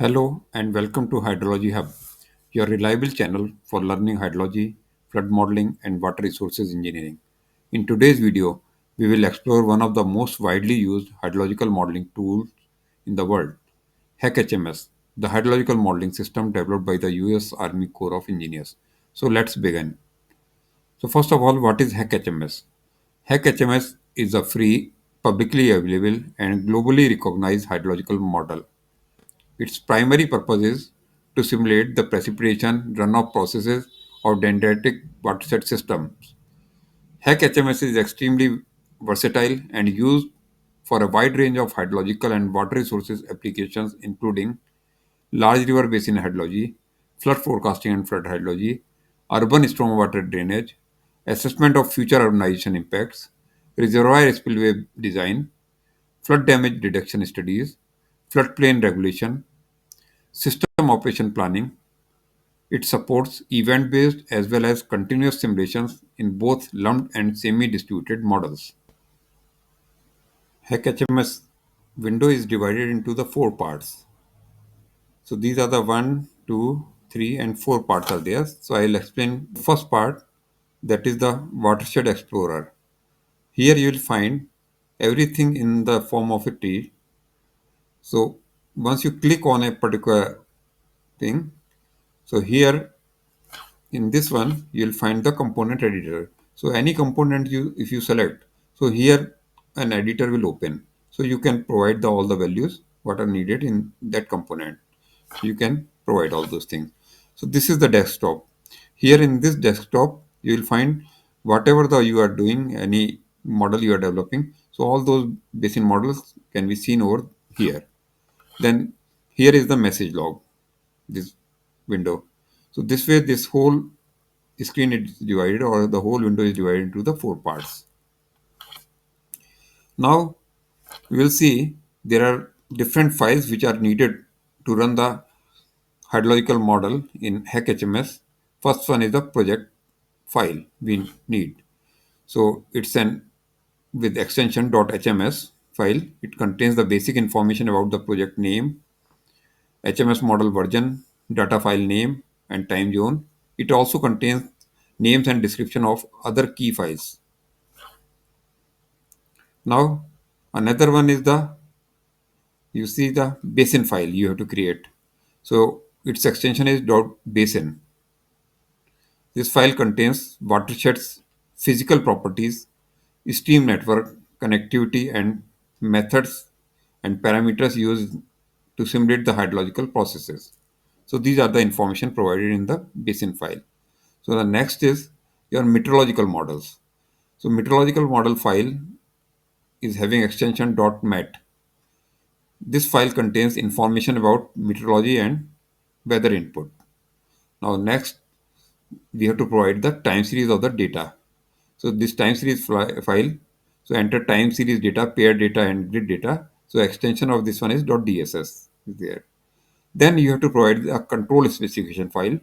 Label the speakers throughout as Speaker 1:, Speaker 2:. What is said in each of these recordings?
Speaker 1: Hello and welcome to Hydrology Hub, your reliable channel for learning hydrology, flood modeling, and water resources engineering. In today's video, we will explore one of the most widely used hydrological modeling tools in the world, HEC-HMS, the Hydrological Modeling System developed by the US Army Corps of Engineers. So let's begin. So first of all, what is HEC-HMS? HEC-HMS is a free, publicly available, and globally recognized hydrological model. Its primary purpose is to simulate the precipitation runoff processes of dendritic watershed systems. HEC-HMS is extremely versatile and used for a wide range of hydrological and water resources applications, including large river basin hydrology, flood forecasting and flood hydrology, urban stormwater drainage, assessment of future urbanization impacts, reservoir spillway design, flood damage reduction studies, floodplain regulation, system operation planning. It supports event based as well as continuous simulations in both lumped and semi distributed models. HEC-HMS window is divided into the four parts. So these are the one, two, three, and four parts are there. So I'll explain the first part, that is the watershed explorer. Here you will find everything in the form of a tree. So once you click on a particular thing, so here in this one you'll find the component editor. So any component you if you select, so here an editor will open, so you can provide all the values what are needed in that component. So you can provide all those things. So this is the desktop. Here in this desktop you will find whatever the you are doing, any model you are developing, so all those basin models can be seen over here. Then here is the message log, this window. So this way this whole screen is divided, or the whole window is divided into the four parts. Now we will see there are different files which are needed to run the hydrological model in HEC-HMS. First one is the project file we need. So it's an with extension .hms file. It contains the basic information about the project name, HMS model version, data file name, and time zone. It also contains names and description of other key files. Now, another one is the you see the basin file you have to create. So its extension is .basin. This file contains watershed's physical properties, stream network, connectivity, and methods and parameters used to simulate the hydrological processes. So these are the information provided in the basin file. So the next is your meteorological models. So meteorological model file is having extension .met. This file contains information about meteorology and weather input. Now next, we have to provide the time series of the data. So this time series file, so enter time series data, pair data, and grid data. So extension of this one is .dss is there. Then you have to provide a control specification file.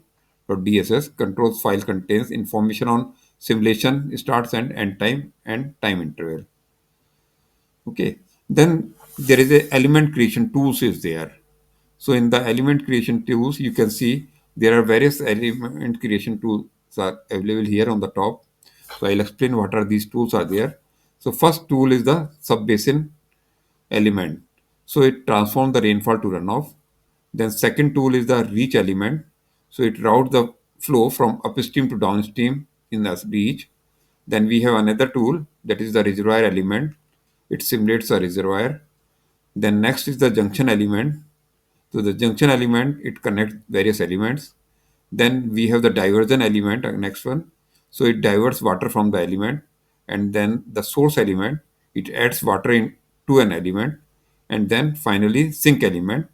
Speaker 1: .dss controls file contains information on simulation starts and end time and time interval. Okay. Then there is a element creation tools is there. So in the element creation tools, you can see there are various element creation tools are available here on the top. So I'll explain what are these tools are there. So first tool is the subbasin element. So it transforms the rainfall to runoff. Then second tool is the reach element. So it routes the flow from upstream to downstream in the reach. Then we have another tool, that is the reservoir element. It simulates a reservoir. Then next is the junction element. So the junction element, it connects various elements. Then we have the diversion element, next one. So it diverts water from the element. And then the source element, it adds water into an element. And then finally sink element,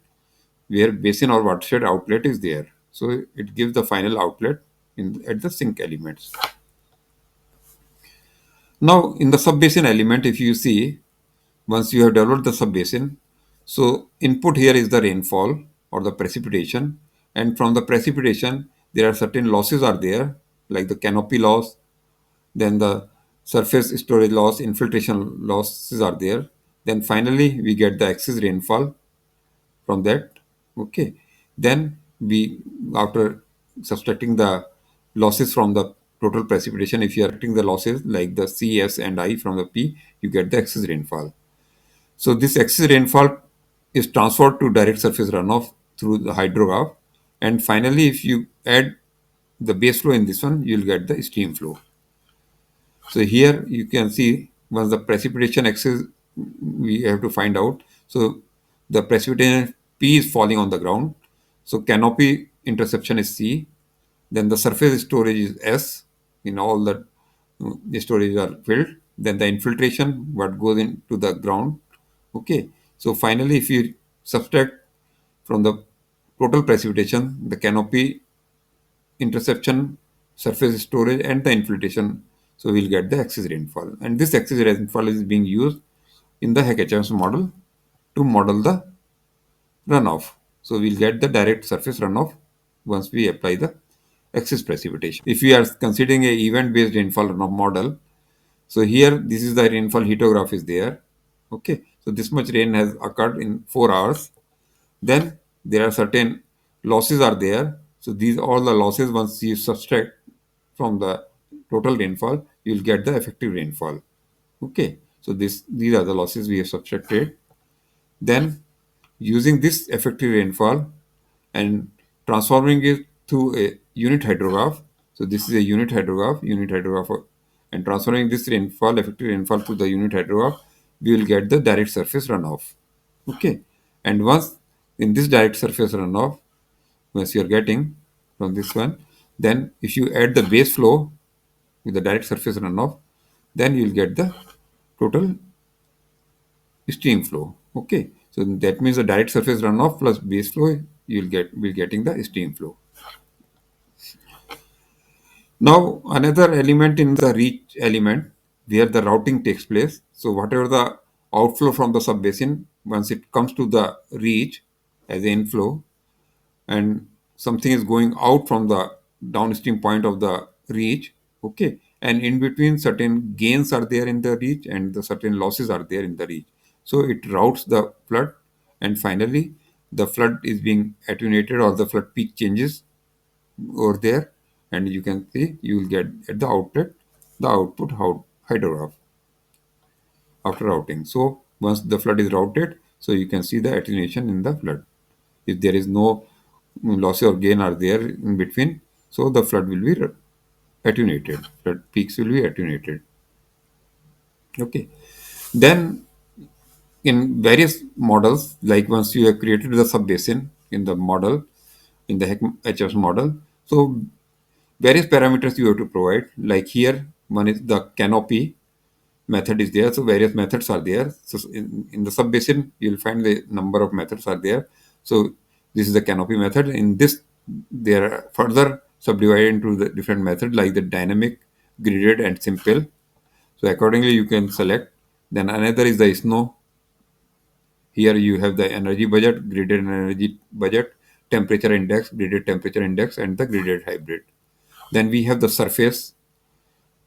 Speaker 1: where basin or watershed outlet is there. So it gives the final outlet at the sink elements. Now in the subbasin element, if you see, once you have developed the subbasin, so input here is the rainfall or the precipitation, and from the precipitation there are certain losses are there, like the canopy loss, then the surface storage loss, infiltration losses are there. Then finally we get the excess rainfall from that. Okay. Then we, after subtracting the losses from the total precipitation, if you are subtracting the losses like the C, S, and I from the P, you get the excess rainfall. So this excess rainfall is transferred to direct surface runoff through the hydrograph. And finally, if you add the base flow in this one, you'll get the stream flow. So here you can see once the precipitation excess we have to find out. So the precipitation P is falling on the ground. So canopy interception is C. Then the surface storage is S. In all the storage are filled. Then the infiltration what goes into the ground. Okay. So finally, if you subtract from the total precipitation, the canopy interception, surface storage, and the infiltration. So we'll get the excess rainfall. And this excess rainfall is being used in the HEC-HMS model to model the runoff. So we'll get the direct surface runoff once we apply the excess precipitation. If we are considering a event-based rainfall runoff model, so here this is the rainfall heatograph is there. Okay, so this much rain has occurred in 4 hours. Then there are certain losses are there. So these all the losses once you subtract from the total rainfall, you will get the effective rainfall. Okay, so these are the losses we have subtracted. Then using this effective rainfall and transforming it to a unit hydrograph. So this is a unit hydrograph, and transferring this rainfall, effective rainfall to the unit hydrograph, we will get the direct surface runoff. Okay, and once in this direct surface runoff, once you are getting from this one, then if you add the base flow with the direct surface runoff, then you will get the total stream flow. Okay, so that means the direct surface runoff plus base flow, you will be getting the stream flow. Now another element in the reach element where the routing takes place. So whatever the outflow from the subbasin, once it comes to the reach as an inflow, and something is going out from the downstream point of the reach. Okay, and in between certain gains are there in the reach and the certain losses are there in the reach. So it routes the flood, and finally the flood is being attenuated or the flood peak changes over there, and you can see you will get at the outlet the output hydrograph after routing. So once the flood is routed, so you can see the attenuation in the flood. If there is no loss or gain are there in between, so the flood will be attenuated. Flood peaks will be attenuated. Okay. Then in various models, like once you have created the subbasin in the model, in the HEC-HMS model, so various parameters you have to provide. Like here, one is the canopy method is there. So various methods are there. So in the subbasin, you'll find the number of methods are there. So this is the canopy method. In this, there are further subdivided into the different methods like the dynamic, graded, and simple. So accordingly, you can select. Then another is the snow. Here you have the energy budget, graded energy budget, temperature index, graded temperature index, and the graded hybrid. Then we have the surface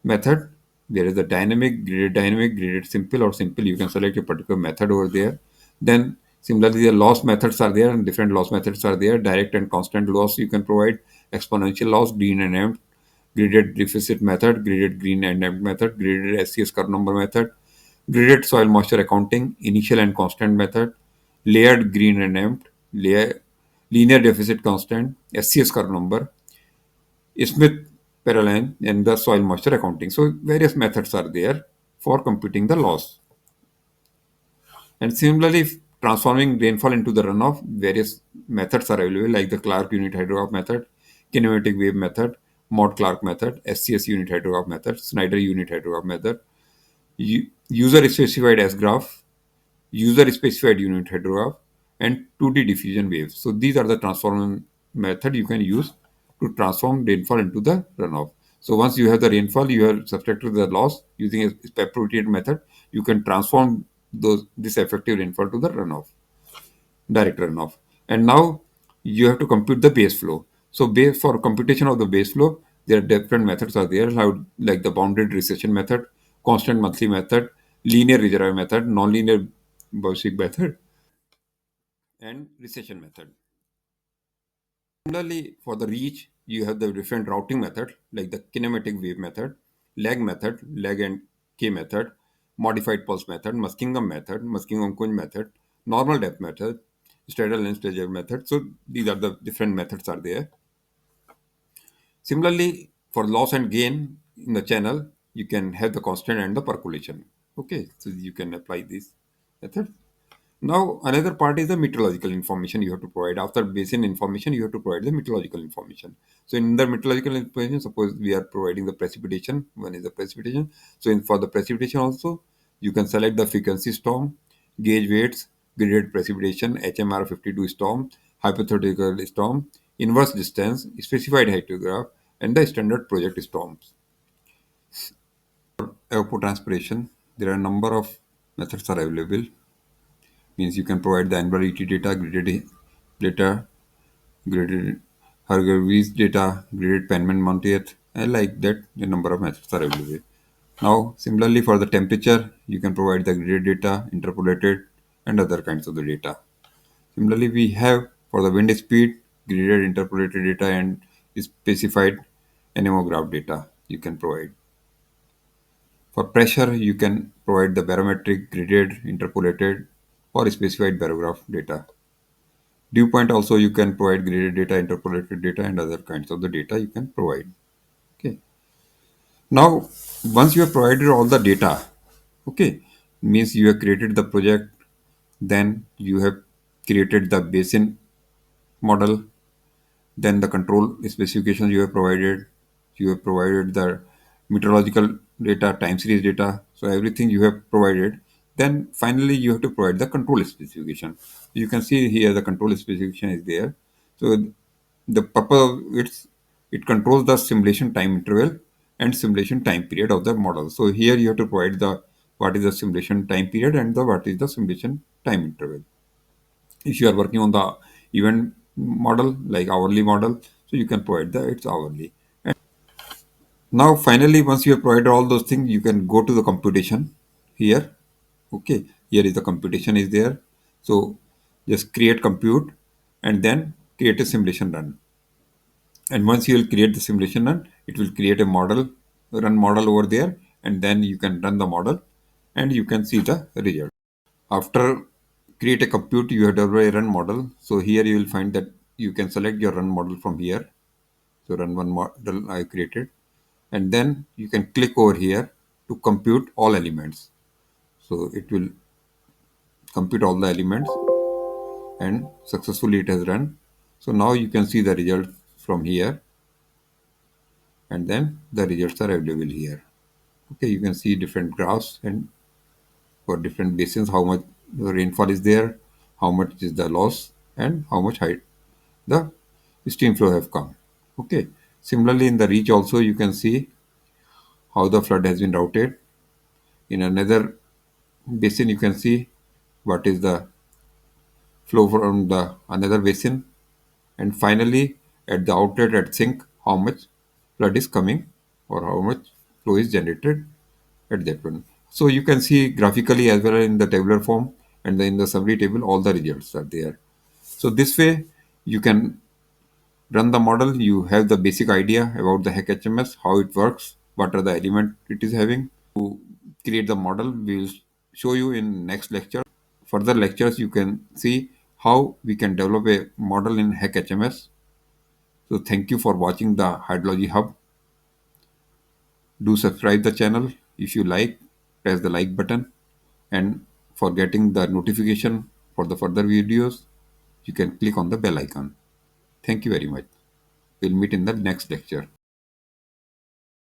Speaker 1: method. There is a dynamic, graded simple or simple. You can select a particular method over there. Then similarly, the loss methods are there and different loss methods are there. Direct and constant loss you can provide, exponential loss, green and empt, graded deficit method, graded green and empt method, graded SCS curve number method, graded soil moisture accounting, initial and constant method, layered green and empt, linear deficit constant, SCS curve number, Smith parallel, and the soil moisture accounting. So various methods are there for computing the loss. And similarly, if transforming rainfall into the runoff, various methods are available like the Clark unit hydrograph method, kinematic wave method, Mott Clark method, SCS unit hydrograph method, Snyder unit hydrograph method, user specified S graph, user specified unit hydrograph, and 2D diffusion waves. So these are the transform method you can use to transform rainfall into the runoff. So once you have the rainfall, you have subtracted the loss using a appropriate method. You can transform this effective rainfall to the runoff, direct runoff. And now you have to compute the base flow. So for computation of the base flow, there are different methods are there, like the bounded recession method, constant monthly method, linear reservoir method, nonlinear Bowsic method, and recession method. Similarly, for the reach, you have the different routing method like the kinematic wave method, lag and K method, modified pulse method, Muskingum method, normal depth method, straddle and stager method. So these are the different methods are there. Similarly, for loss and gain in the channel, you can have the constant and the percolation. Okay, so you can apply this method. Now, another part is the meteorological information you have to provide. After basin information, you have to provide the meteorological information. So, in the meteorological information, suppose we are providing the precipitation. One is the precipitation. So, for the precipitation also, you can select the frequency storm, gauge weights, graded precipitation, HMR 52 storm, hypothetical storm, inverse distance, specified hydrograph, and the standard project storms. Evapotranspiration, there are a number of methods are available. Means you can provide the annual ET data, graded Hargreaves data, graded Penman Montieth, and like that, a number of methods are available. Now, similarly for the temperature, you can provide the graded data, interpolated, and other kinds of the data. Similarly, we have for the wind speed, graded interpolated data, and specified anemograph data you can provide. For pressure, you can provide the barometric, graded, interpolated, or specified barograph data. Dew point also you can provide graded data, interpolated data, and other kinds of the data you can provide. Okay. Now, once you have provided all the data, okay, means you have created the project, then you have created the basin model, then the control specifications you have provided the meteorological data, time series data, so everything you have provided. Then finally you have to provide the control specification. You can see here the control specification is there. So the purpose of it controls the simulation time interval and simulation time period of the model. So here you have to provide the what is the simulation time period and the what is the simulation time interval. If you are working on the event model like hourly model, so you can provide the it's hourly. And now finally once you have provided all those things, you can go to the computation here. Okay, here is the computation is there. So just create compute and then create a simulation run. And once you will create the simulation run, it will create a run model over there, and then you can run the model and you can see the result. After create a compute, you have developed a run model. So here you will find that you can select your run model from here. So run one model I created, and then you can click over here to compute all elements. So it will compute all the elements, and successfully it has run. So now you can see the result from here, and then the results are available here. Okay, you can see different graphs and for different basins how much the rainfall is there, how much is the loss, and how much height the stream flow have come. Okay. Similarly, in the reach also you can see how the flood has been routed. In another basin, you can see what is the flow from the another basin, and finally at the outlet at sink how much flood is coming or how much flow is generated at that one. So you can see graphically as well in the tabular form, and then in the summary table all the results are there. So this way you can run the model, you have the basic idea about the HEC-HMS, how it works, what are the elements it is having. To create the model, we will show you in next lecture. Further lectures, you can see how we can develop a model in HEC-HMS. So thank you for watching the Hydrology Hub. Do subscribe the channel. If you like, press the like button. And for getting the notification for the further videos, you can click on the bell icon. Thank you very much. We'll meet in the next lecture.